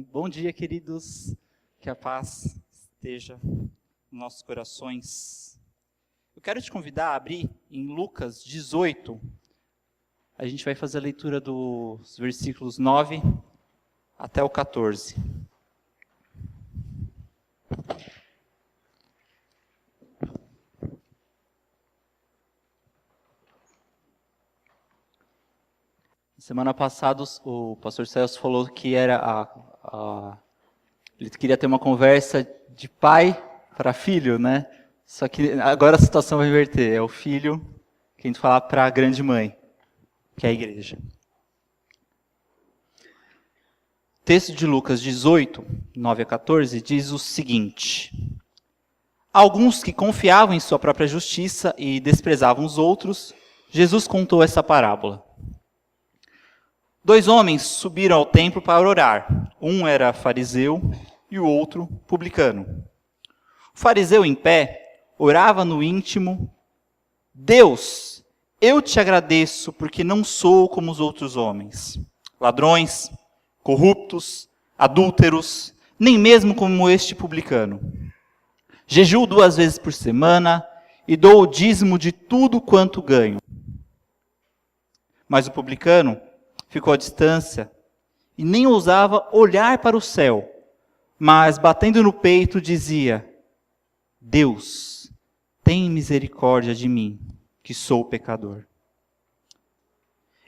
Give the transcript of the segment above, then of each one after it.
Bom dia, queridos. Que a paz esteja nos nossos corações. Eu quero te convidar a abrir em Lucas 18. A gente vai fazer a leitura dos versículos 9 até o 14. Semana passada o pastor Celso falou que era ele queria ter uma conversa de pai para filho, né? Só que agora a situação vai inverter. É o filho que a gente fala para a grande mãe, que é a igreja. O texto de Lucas 18, 9 a 14, diz o seguinte: alguns que confiavam em sua própria justiça e desprezavam os outros, Jesus contou essa parábola. 2 homens subiram ao templo para orar. Um era fariseu e o outro publicano. O fariseu em pé orava no íntimo: Deus, eu te agradeço porque não sou como os outros homens, ladrões, corruptos, adúlteros, nem mesmo como este publicano. Jejuo 2 vezes por semana e dou o dízimo de tudo quanto ganho. Mas o publicano ficou à distância e nem ousava olhar para o céu, mas batendo no peito dizia: Deus, tem misericórdia de mim, que sou pecador.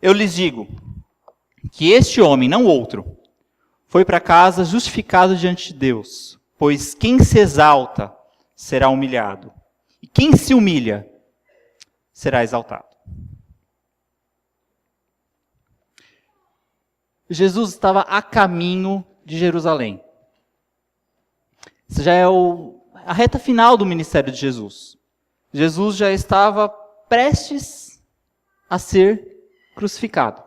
Eu lhes digo que este homem, não outro, foi para casa justificado diante de Deus, pois quem se exalta será humilhado, e quem se humilha será exaltado. Jesus estava a caminho de Jerusalém. Isso já é a reta final do ministério de Jesus. Jesus já estava prestes a ser crucificado.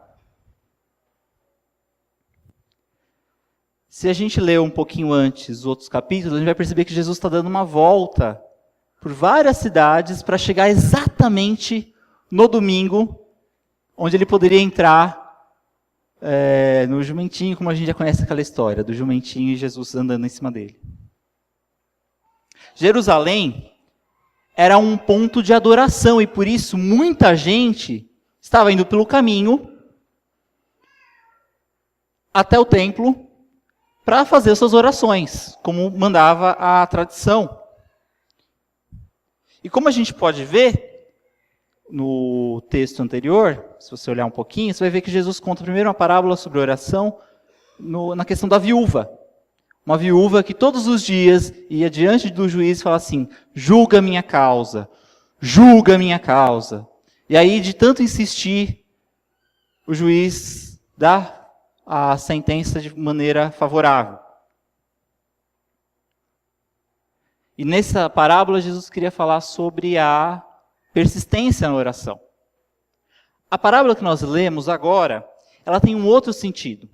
Se a gente ler um pouquinho antes os outros capítulos, a gente vai perceber que Jesus está dando uma volta por várias cidades para chegar exatamente no domingo, onde ele poderia entrar no jumentinho, como a gente já conhece aquela história, do jumentinho e Jesus andando em cima dele. Jerusalém era um ponto de adoração e por isso muita gente estava indo pelo caminho até o templo para fazer suas orações, como mandava a tradição. E como a gente pode ver no texto anterior, se você olhar um pouquinho, você vai ver que Jesus conta primeiro uma parábola sobre oração na questão da viúva. Uma viúva que todos os dias ia diante do juiz e falava assim: julga minha causa, julga minha causa. E aí, de tanto insistir, o juiz dá a sentença de maneira favorável. E nessa parábola, Jesus queria falar sobre a persistência na oração. A parábola que nós lemos agora, ela tem um outro sentido.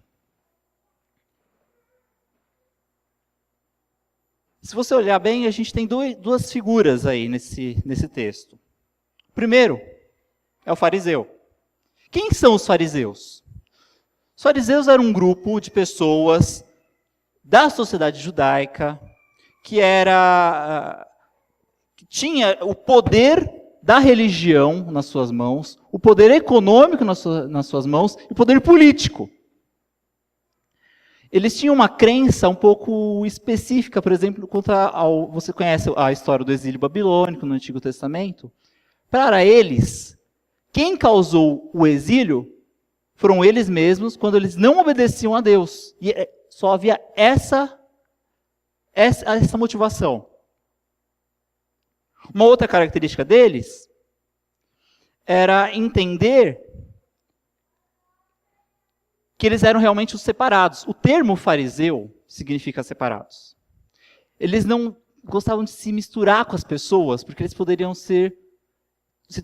Se você olhar bem, a gente tem duas figuras aí nesse texto. O primeiro é o fariseu. Quem são os fariseus? Os fariseus eram um grupo de pessoas da sociedade judaica que tinha o poder da religião nas suas mãos, o poder econômico nas suas mãos e o poder político. Eles tinham uma crença um pouco específica, por exemplo, você conhece a história do exílio babilônico no Antigo Testamento? Para eles, quem causou o exílio foram eles mesmos quando eles não obedeciam a Deus. E só havia essa motivação. Uma outra característica deles era entender que eles eram realmente os separados. O termo fariseu significa separados. Eles não gostavam de se misturar com as pessoas, porque eles poderiam se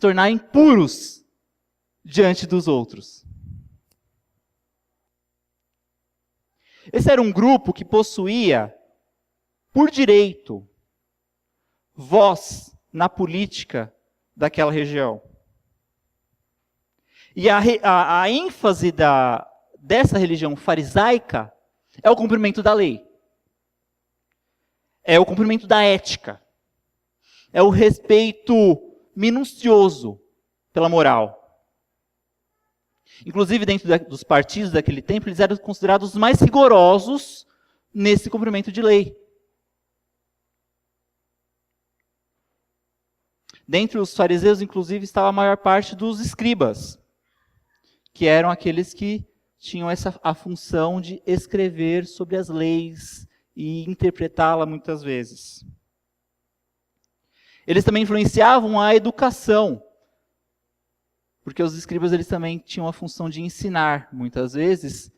tornar impuros diante dos outros. Esse era um grupo que possuía, por direito, voz na política daquela região. E a ênfase dessa religião farisaica É o cumprimento da lei. É o cumprimento da ética. É o respeito minucioso pela moral. Inclusive, dentro dos partidos daquele tempo, eles eram considerados os mais rigorosos nesse cumprimento de lei. Dentre os fariseus, inclusive, estava a maior parte dos escribas, que eram aqueles que tinham a função de escrever sobre as leis e interpretá-la muitas vezes. Eles também influenciavam a educação, porque os escribas eles também tinham a função de ensinar, muitas vezes,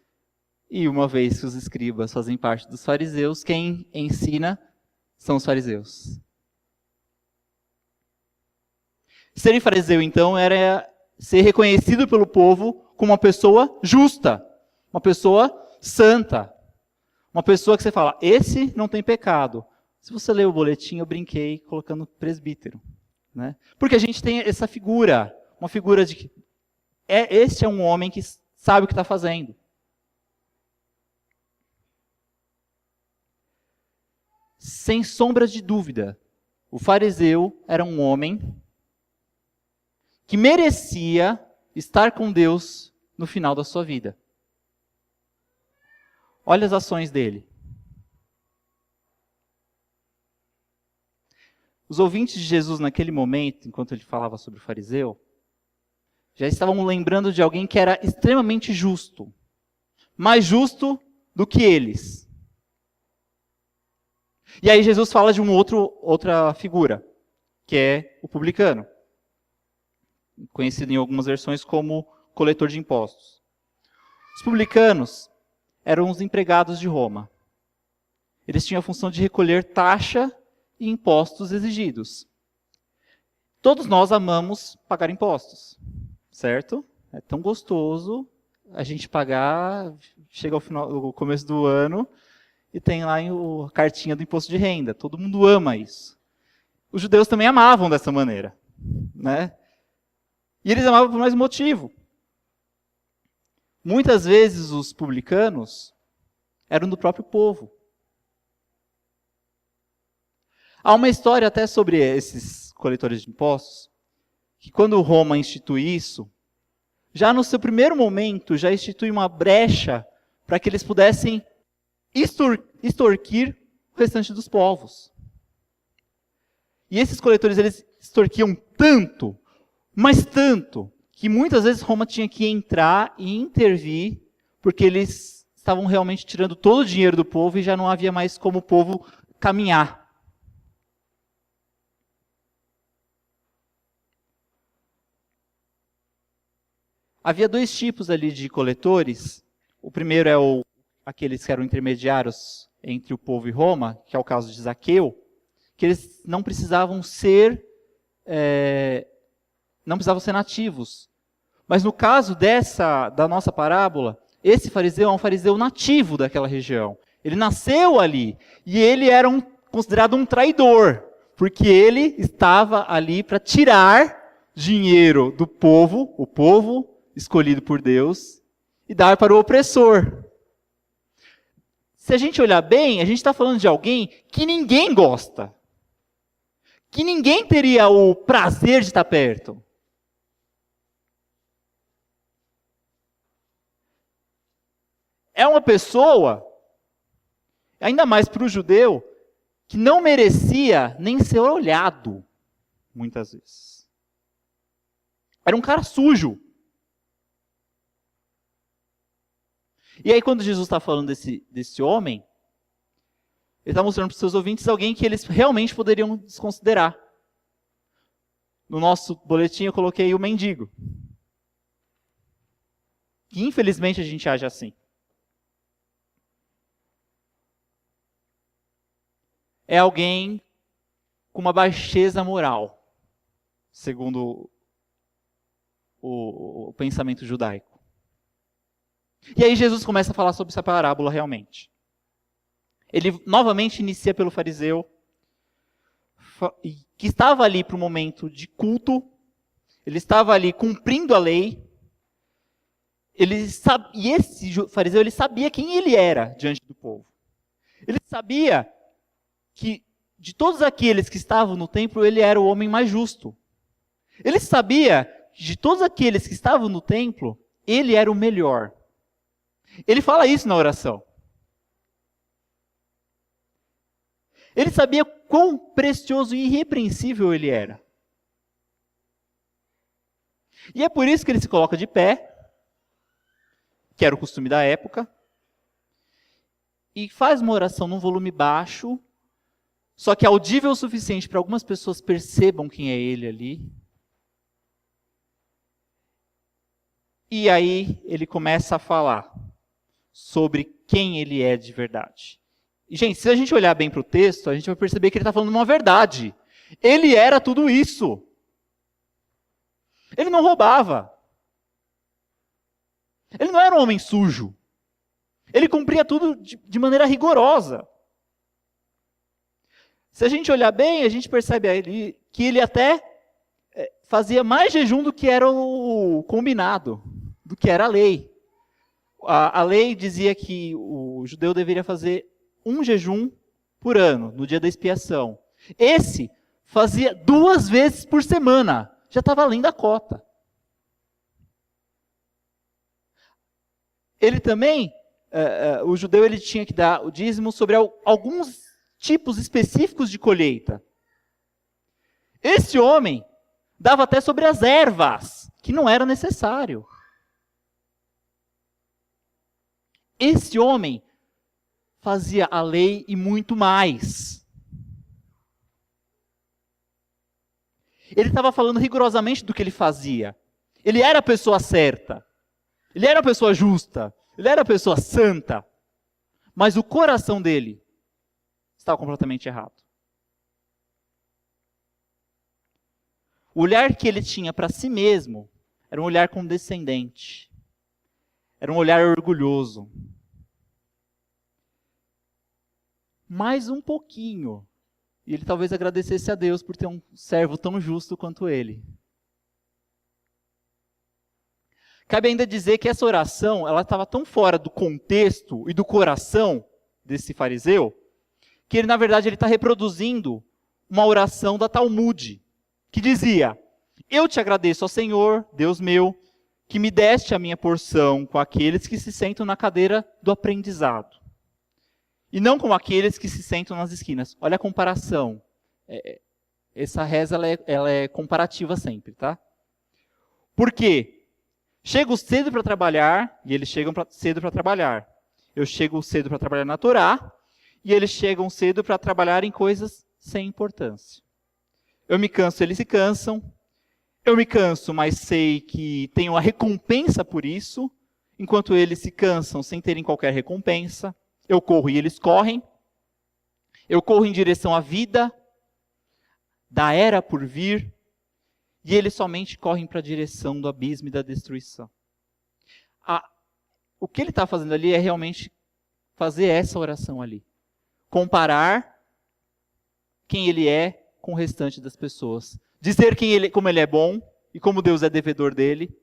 e uma vez que os escribas fazem parte dos fariseus, quem ensina são os fariseus. Ser fariseu, então, era ser reconhecido pelo povo como uma pessoa justa, uma pessoa santa, uma pessoa que você fala, esse não tem pecado. Se você ler o boletim, eu brinquei colocando presbítero, né? Porque a gente tem essa figura, uma figura de que este é um homem que sabe o que está fazendo. Sem sombra de dúvida, o fariseu era um homem que merecia estar com Deus no final da sua vida. Olha as ações dele. Os ouvintes de Jesus naquele momento, enquanto ele falava sobre o fariseu, já estavam lembrando de alguém que era extremamente justo. Mais justo do que eles. E aí Jesus fala de outra figura, que é o publicano. Conhecido em algumas versões como coletor de impostos. Os publicanos eram os empregados de Roma. Eles tinham a função de recolher taxa e impostos exigidos. Todos nós amamos pagar impostos, certo? É tão gostoso a gente pagar, chega ao começo do ano e tem lá a cartinha do imposto de renda. Todo mundo ama isso. Os judeus também amavam dessa maneira, né? E eles amavam por mais um motivo. Muitas vezes os publicanos eram do próprio povo. Há uma história até sobre esses coletores de impostos, que quando Roma institui isso, já no seu primeiro momento, já institui uma brecha para que eles pudessem extorquir o restante dos povos. E esses coletores, eles extorquiam tanto, mas tanto, que muitas vezes Roma tinha que entrar e intervir, porque eles estavam realmente tirando todo o dinheiro do povo e já não havia mais como o povo caminhar. Havia dois tipos ali de coletores. O primeiro é aqueles que eram intermediários entre o povo e Roma, que é o caso de Zaqueu, que eles não precisavam ser nativos. Mas no caso da nossa parábola, esse fariseu é um fariseu nativo daquela região. Ele nasceu ali e ele era considerado um traidor, porque ele estava ali para tirar dinheiro do povo, o povo escolhido por Deus, e dar para o opressor. Se a gente olhar bem, a gente está falando de alguém que ninguém gosta. Que ninguém teria o prazer de estar perto. É uma pessoa, ainda mais para o judeu, que não merecia nem ser olhado, muitas vezes. Era um cara sujo. E aí, quando Jesus está falando desse homem, ele está mostrando para os seus ouvintes alguém que eles realmente poderiam desconsiderar. No nosso boletim eu coloquei o mendigo. Que infelizmente a gente age assim. É alguém com uma baixeza moral, segundo o pensamento judaico. E aí Jesus começa a falar sobre essa parábola realmente. Ele novamente inicia pelo fariseu, que estava ali para o momento de culto, ele estava ali cumprindo a lei, E esse fariseu, ele sabia quem ele era diante do povo. Ele sabia que de todos aqueles que estavam no templo, ele era o homem mais justo. Ele sabia que de todos aqueles que estavam no templo, ele era o melhor. Ele fala isso na oração. Ele sabia quão precioso e irrepreensível ele era. E é por isso que ele se coloca de pé, que era o costume da época, e faz uma oração num volume baixo, só que audível o suficiente para algumas pessoas percebam quem é ele ali. E aí ele começa a falar sobre quem ele é de verdade. E, gente, se a gente olhar bem para o texto, a gente vai perceber que ele está falando uma verdade. Ele era tudo isso. Ele não roubava. Ele não era um homem sujo. Ele cumpria tudo de maneira rigorosa. Se a gente olhar bem, a gente percebe ali que ele até fazia mais jejum do que era o combinado, do que era a lei. A lei dizia que o judeu deveria fazer um jejum por ano, no dia da expiação. Esse fazia 2 vezes por semana. Já estava além da cota. Ele também, o judeu ele tinha que dar o dízimo sobre alguns tipos específicos de colheita. Esse homem dava até sobre as ervas, que não era necessário. Esse homem fazia a lei e muito mais. Ele estava falando rigorosamente do que ele fazia. Ele era a pessoa certa. Ele era a pessoa justa. Ele era a pessoa santa. Mas o coração dele estava completamente errado. O olhar que ele tinha para si mesmo era um olhar condescendente. Era um olhar orgulhoso. Mais um pouquinho. E ele talvez agradecesse a Deus por ter um servo tão justo quanto ele. Cabe ainda dizer que essa oração, ela estava tão fora do contexto e do coração desse fariseu, que ele, na verdade, ele está reproduzindo uma oração da Talmud, que dizia: eu te agradeço ao Senhor, Deus meu, que me deste a minha porção com aqueles que se sentam na cadeira do aprendizado, e não com aqueles que se sentam nas esquinas. Olha a comparação. Essa reza ela é comparativa sempre, tá? Por quê? Chego cedo para trabalhar, e eles chegam cedo para trabalhar. Eu chego cedo para trabalhar na Torá, e eles chegam cedo para trabalhar em coisas sem importância. Eu me canso, eles se cansam. Eu me canso, mas sei que tenho a recompensa por isso, enquanto eles se cansam sem terem qualquer recompensa. Eu corro e eles correm. Eu corro em direção à vida, da era por vir, e eles somente correm para a direção do abismo e da destruição. O que ele está fazendo ali é realmente fazer essa oração ali. Comparar quem ele é com o restante das pessoas. Dizer como ele é bom e como Deus é devedor dele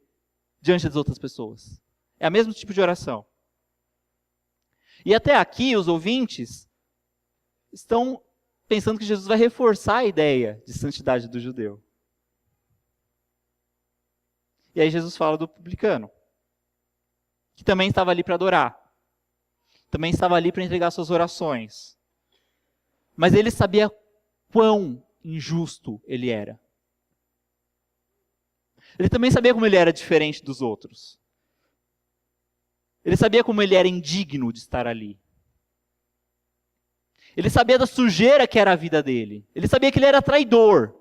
diante das outras pessoas. É o mesmo tipo de oração. E até aqui os ouvintes estão pensando que Jesus vai reforçar a ideia de santidade do judeu. E aí Jesus fala do publicano, que também estava ali para adorar. Também estava ali para entregar suas orações. Mas ele sabia quão injusto ele era. Ele também sabia como ele era diferente dos outros. Ele sabia como ele era indigno de estar ali. Ele sabia da sujeira que era a vida dele. Ele sabia que ele era traidor.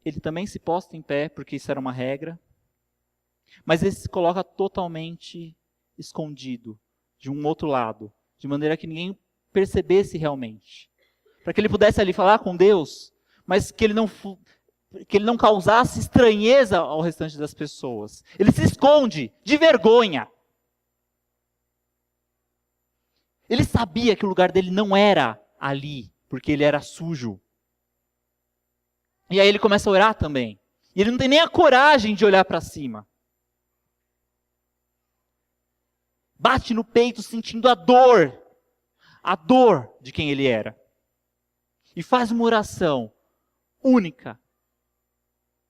Ele também se posta em pé, porque isso era uma regra. Mas ele se coloca totalmente escondido, de um outro lado, de maneira que ninguém percebesse realmente. Para que ele pudesse ali falar com Deus, mas que ele não causasse estranheza ao restante das pessoas. Ele se esconde de vergonha. Ele sabia que o lugar dele não era ali, porque ele era sujo. E aí ele começa a orar também. E ele não tem nem a coragem de olhar para cima. Bate no peito sentindo a dor de quem ele era. E faz uma oração única,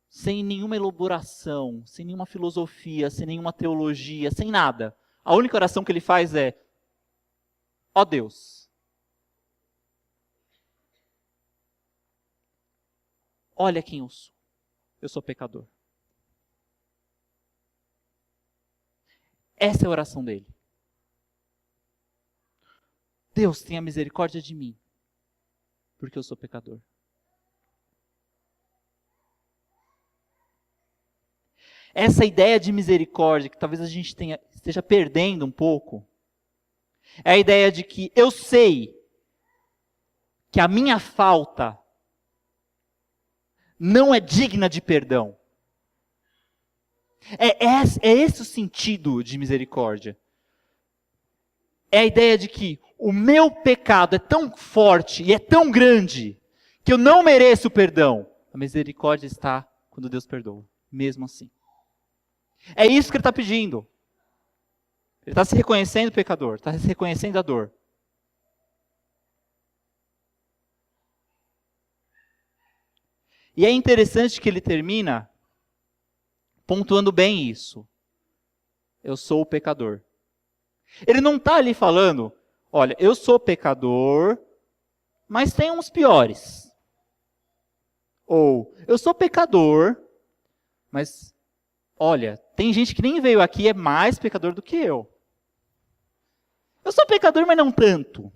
sem nenhuma elaboração, sem nenhuma filosofia, sem nenhuma teologia, sem nada. A única oração que ele faz é: ó Deus, olha quem eu sou pecador. Essa é a oração dele. Deus, tenha misericórdia de mim, porque eu sou pecador. Essa ideia de misericórdia, que talvez a gente esteja perdendo um pouco, é a ideia de que eu sei que a minha falta não é digna de perdão. É esse o sentido de misericórdia. É a ideia de que o meu pecado é tão forte e é tão grande que eu não mereço perdão. A misericórdia está quando Deus perdoa, mesmo assim. É isso que ele está pedindo. Ele está se reconhecendo pecador, está se reconhecendo a dor. E é interessante que ele termina pontuando bem isso. Eu sou o pecador. Ele não está ali falando, olha, eu sou pecador, mas tem uns piores. Ou, eu sou pecador, mas, olha, tem gente que nem veio aqui e é mais pecador do que eu. Eu sou pecador, mas não tanto.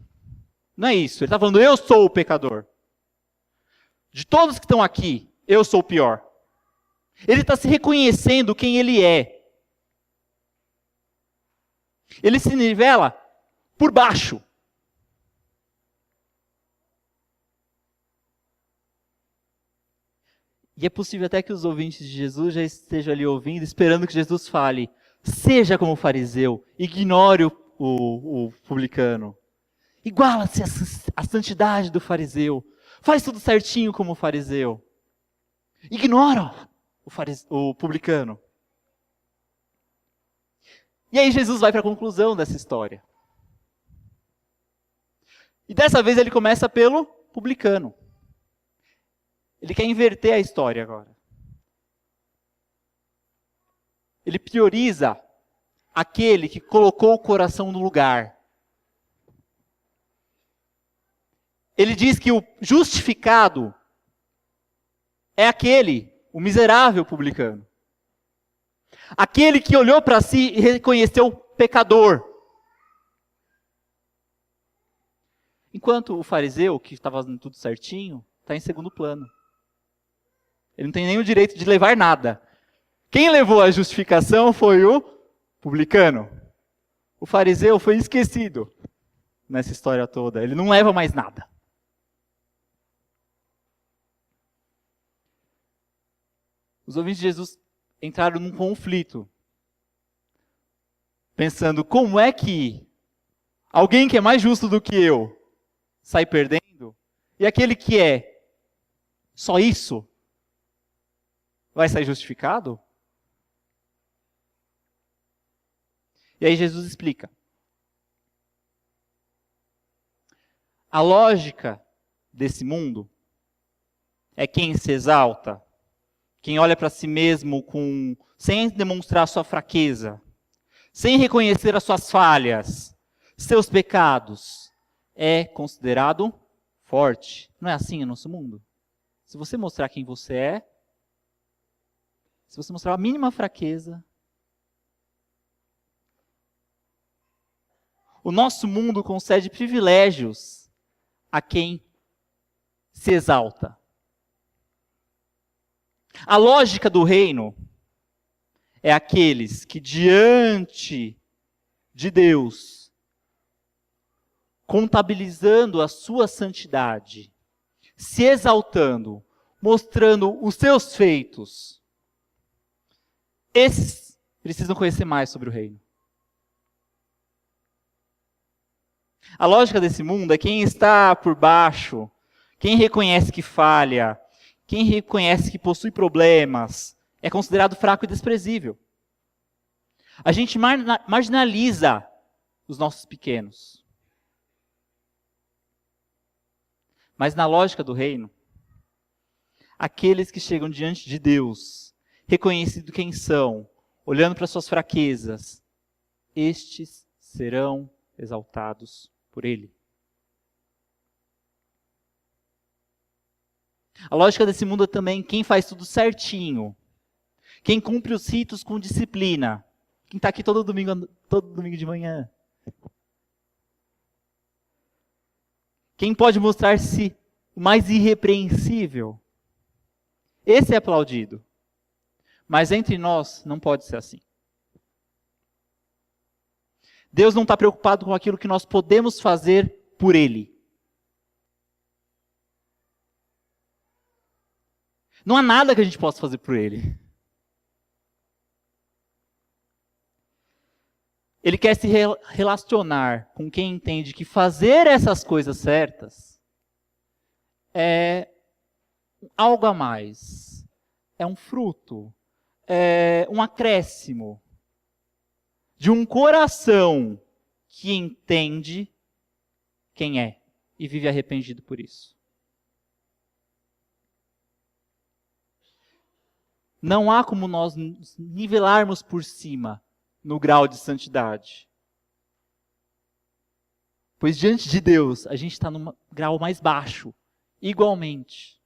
Não é isso. Ele está falando, eu sou o pecador. De todos que estão aqui, eu sou o pior. Ele está se reconhecendo quem ele é. Ele se nivela por baixo. E é possível até que os ouvintes de Jesus já estejam ali ouvindo, esperando que Jesus fale, seja como o fariseu, ignore o publicano. Iguala-se à santidade do fariseu. Faz tudo certinho como o fariseu. Ignora o publicano. E aí Jesus vai para a conclusão dessa história. E dessa vez ele começa pelo publicano. Ele quer inverter a história agora. Ele prioriza aquele que colocou o coração no lugar. Ele diz que o justificado é aquele, o miserável publicano. Aquele que olhou para si e reconheceu o pecador. Enquanto o fariseu, que estava fazendo tudo certinho, está em segundo plano. Ele não tem nem o direito de levar nada. Quem levou a justificação foi o publicano. O fariseu foi esquecido nessa história toda. Ele não leva mais nada. Os ouvintes de Jesus entraram num conflito, pensando, como é que alguém que é mais justo do que eu sai perdendo, e aquele que é só isso vai sair justificado? E aí Jesus explica. A lógica desse mundo é quem se exalta, quem olha para si mesmo sem demonstrar sua fraqueza, sem reconhecer as suas falhas, seus pecados, é considerado forte. Não é assim no nosso mundo? Se você mostrar quem você é, se você mostrar a mínima fraqueza, o nosso mundo concede privilégios a quem se exalta. A lógica do reino é aqueles que diante de Deus, contabilizando a sua santidade, se exaltando, mostrando os seus feitos, esses precisam conhecer mais sobre o reino. A lógica desse mundo é quem está por baixo, quem reconhece que falha, Quem reconhece que possui problemas é considerado fraco e desprezível. A gente marginaliza os nossos pequenos. Mas na lógica do reino, aqueles que chegam diante de Deus, reconhecendo quem são, olhando para suas fraquezas, estes serão exaltados por Ele. A lógica desse mundo é também quem faz tudo certinho, quem cumpre os ritos com disciplina, quem está aqui todo domingo de manhã. Quem pode mostrar-se o mais irrepreensível. Esse é aplaudido. Mas entre nós não pode ser assim. Deus não está preocupado com aquilo que nós podemos fazer por Ele. Não há nada que a gente possa fazer por Ele. Ele quer se relacionar com quem entende que fazer essas coisas certas é algo a mais. É um fruto. É um acréscimo de um coração que entende quem é e vive arrependido por isso. Não há como nós nos nivelarmos por cima no grau de santidade. Pois diante de Deus, a gente está num grau mais baixo, igualmente.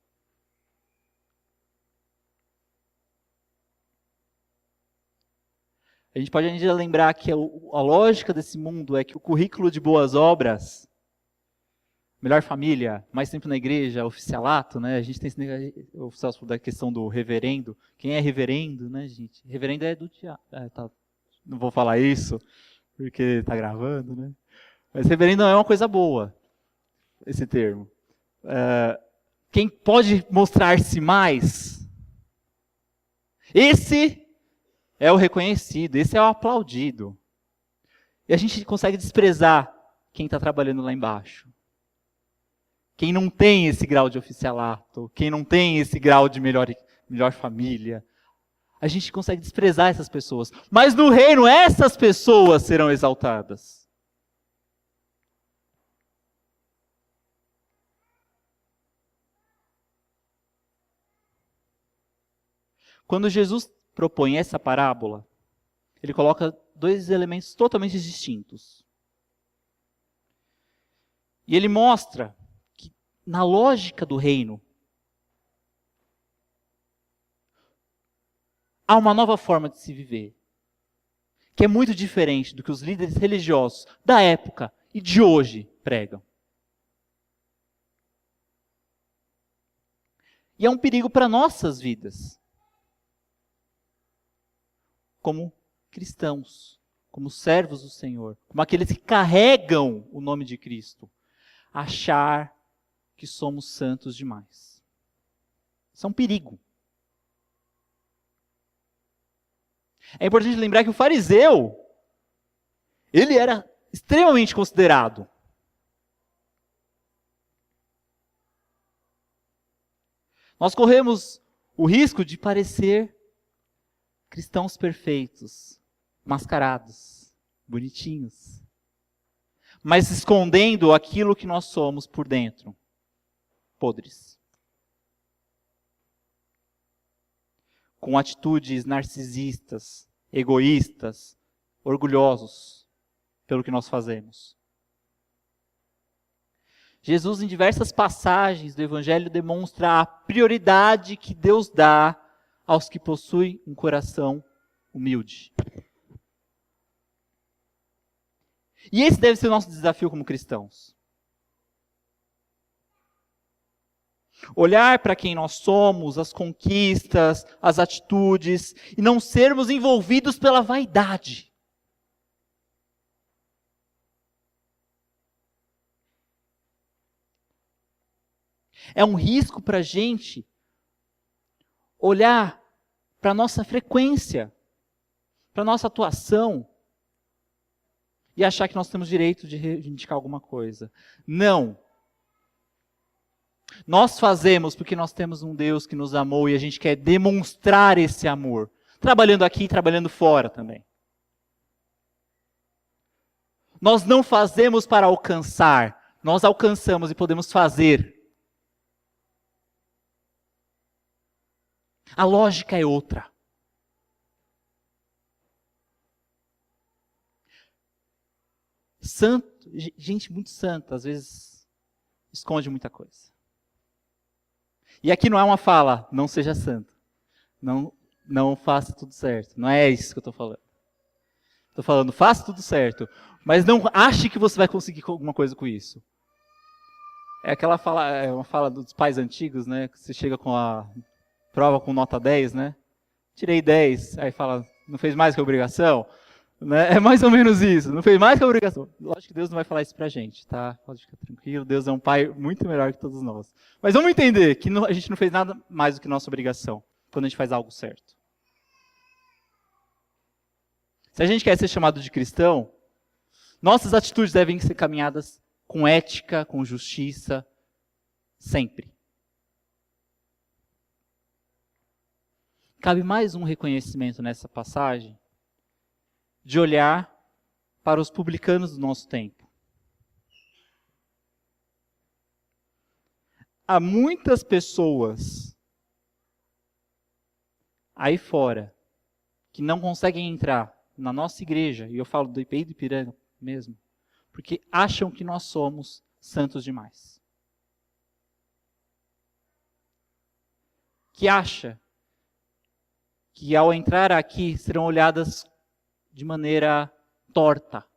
A gente pode ainda lembrar que a lógica desse mundo é que o currículo de boas obras, melhor família, mais tempo na igreja, oficialato, né? A gente tem esse oficial da questão do reverendo. Quem é reverendo, né, gente? Reverendo é do diabo. Não vou falar isso, porque está gravando, né? Mas reverendo não é uma coisa boa, esse termo. Quem pode mostrar-se mais, esse é o reconhecido, esse é o aplaudido. E a gente consegue desprezar quem está trabalhando lá embaixo. Quem não tem esse grau de oficialato, quem não tem esse grau de melhor família, a gente consegue desprezar essas pessoas. Mas no reino, essas pessoas serão exaltadas. Quando Jesus propõe essa parábola, ele coloca dois elementos totalmente distintos. E ele mostra que, na lógica do reino, há uma nova forma de se viver, que é muito diferente do que os líderes religiosos da época e de hoje pregam. E é um perigo para nossas vidas, como cristãos, como servos do Senhor, como aqueles que carregam o nome de Cristo, achar que somos santos demais. Isso é um perigo. É importante lembrar que o fariseu, ele era extremamente considerado. Nós corremos o risco de parecer cristãos perfeitos, mascarados, bonitinhos, mas escondendo aquilo que nós somos por dentro, podres. Com atitudes narcisistas, egoístas, orgulhosos pelo que nós fazemos. Jesus, em diversas passagens do Evangelho, demonstra a prioridade que Deus dá aos que possuem um coração humilde. E esse deve ser o nosso desafio como cristãos. Olhar para quem nós somos, as conquistas, as atitudes, e não sermos envolvidos pela vaidade. É um risco para a gente olhar para a nossa frequência, para a nossa atuação, e achar que nós temos direito de reivindicar alguma coisa. Não. Nós fazemos porque nós temos um Deus que nos amou e a gente quer demonstrar esse amor. Trabalhando aqui e trabalhando fora também. Nós não fazemos para alcançar, nós alcançamos e podemos fazer. A lógica é outra. Santo, gente muito santa, às vezes esconde muita coisa. E aqui não é uma fala, não seja santo. Não faça tudo certo. Não é isso que eu estou falando. Estou falando, faça tudo certo. Mas não ache que você vai conseguir alguma coisa com isso. É aquela fala, é uma fala dos pais antigos, né? Que você chega com a prova com nota 10, né? Tirei 10, aí fala, não fez mais que a obrigação? Né? É mais ou menos isso, não fez mais que a obrigação. Lógico que Deus não vai falar isso pra gente, tá? Pode ficar tranquilo, Deus é um pai muito melhor que todos nós. Mas vamos entender que a gente não fez nada mais do que nossa obrigação, quando a gente faz algo certo. Se a gente quer ser chamado de cristão, nossas atitudes devem ser caminhadas com ética, com justiça, sempre. Cabe mais um reconhecimento nessa passagem, de olhar para os publicanos do nosso tempo. Há muitas pessoas aí fora que não conseguem entrar na nossa igreja, e eu falo do IPI do Ipiranga mesmo, porque acham que nós somos santos demais. Que acha que ao entrar aqui serão olhadas de maneira torta.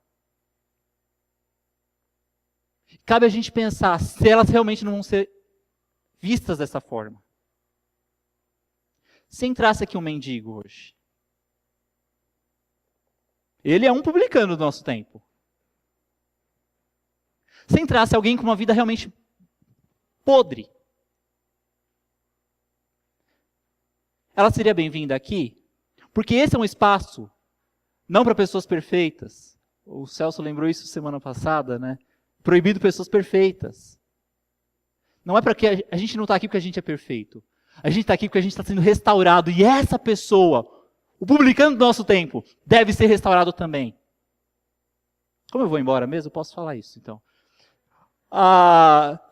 Cabe a gente pensar se elas realmente não vão ser vistas dessa forma. Se entrasse aqui um mendigo hoje, ele é um publicano do nosso tempo. Se entrasse alguém com uma vida realmente podre, ela seria bem-vinda aqui? Porque esse é um espaço não para pessoas perfeitas. O Celso lembrou isso semana passada, né? Proibido pessoas perfeitas. Não é para que a gente não está aqui porque a gente é perfeito. A gente está aqui porque a gente está sendo restaurado. E essa pessoa, o publicano do nosso tempo, deve ser restaurado também. Como eu vou embora mesmo, eu posso falar isso, então.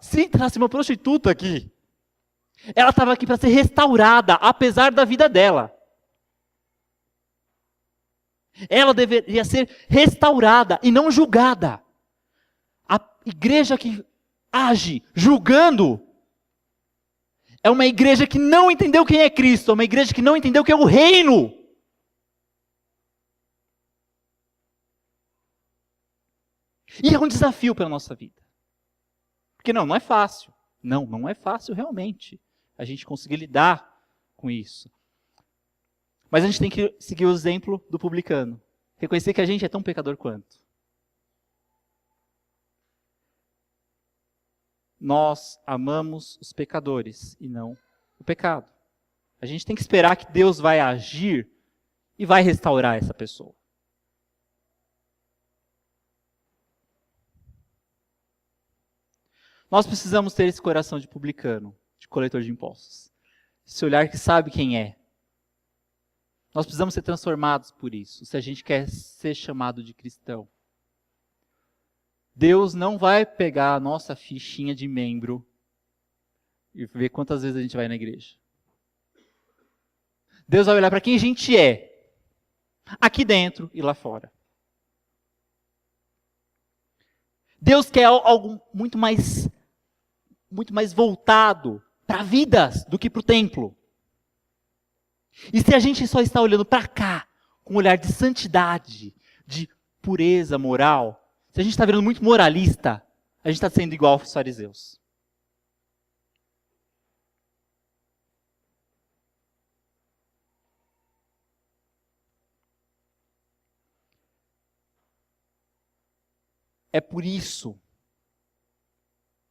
Se entrasse uma prostituta aqui, ela estava aqui para ser restaurada, apesar da vida dela. Ela deveria ser restaurada e não julgada. A igreja que age julgando é uma igreja que não entendeu quem é Cristo, é uma igreja que não entendeu o que é o reino. E é um desafio para a nossa vida. Porque não é fácil. Não é fácil realmente a gente conseguir lidar com isso. Mas a gente tem que seguir o exemplo do publicano. Reconhecer que a gente é tão pecador quanto. Nós amamos os pecadores e não o pecado. A gente tem que esperar que Deus vai agir e vai restaurar essa pessoa. Nós precisamos ter esse coração de publicano, de coletor de impostos. Esse olhar que sabe quem é. Nós precisamos ser transformados por isso, se a gente quer ser chamado de cristão. Deus não vai pegar a nossa fichinha de membro e ver quantas vezes a gente vai na igreja. Deus vai olhar para quem a gente é, aqui dentro e lá fora. Deus quer algo muito mais voltado para vidas do que para o templo. E se a gente só está olhando para cá, com um olhar de santidade, de pureza moral, se a gente está virando muito moralista, a gente está sendo igual aos fariseus. É por isso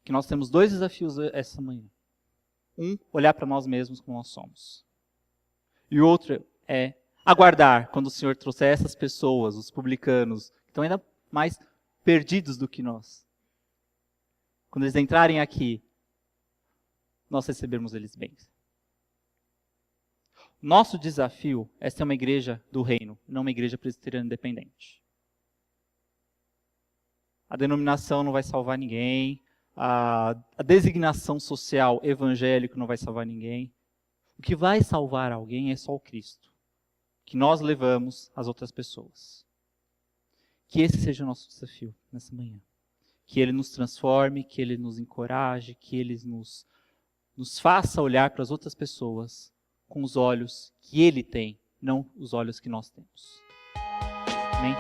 que nós temos dois desafios essa manhã. Um, olhar para nós mesmos como nós somos. E o outro é aguardar quando o Senhor trouxer essas pessoas, os publicanos, que estão ainda mais perdidos do que nós. Quando eles entrarem aqui, nós recebermos eles bem. Nosso desafio é ser uma igreja do reino, não uma igreja presbiteriana independente. A denominação não vai salvar ninguém, a designação social evangélica não vai salvar ninguém. O que vai salvar alguém é só o Cristo, que nós levamos às outras pessoas. Que esse seja o nosso desafio nessa manhã. Que Ele nos transforme, que Ele nos encoraje, que Ele nos faça olhar para as outras pessoas com os olhos que Ele tem, não os olhos que nós temos. Amém?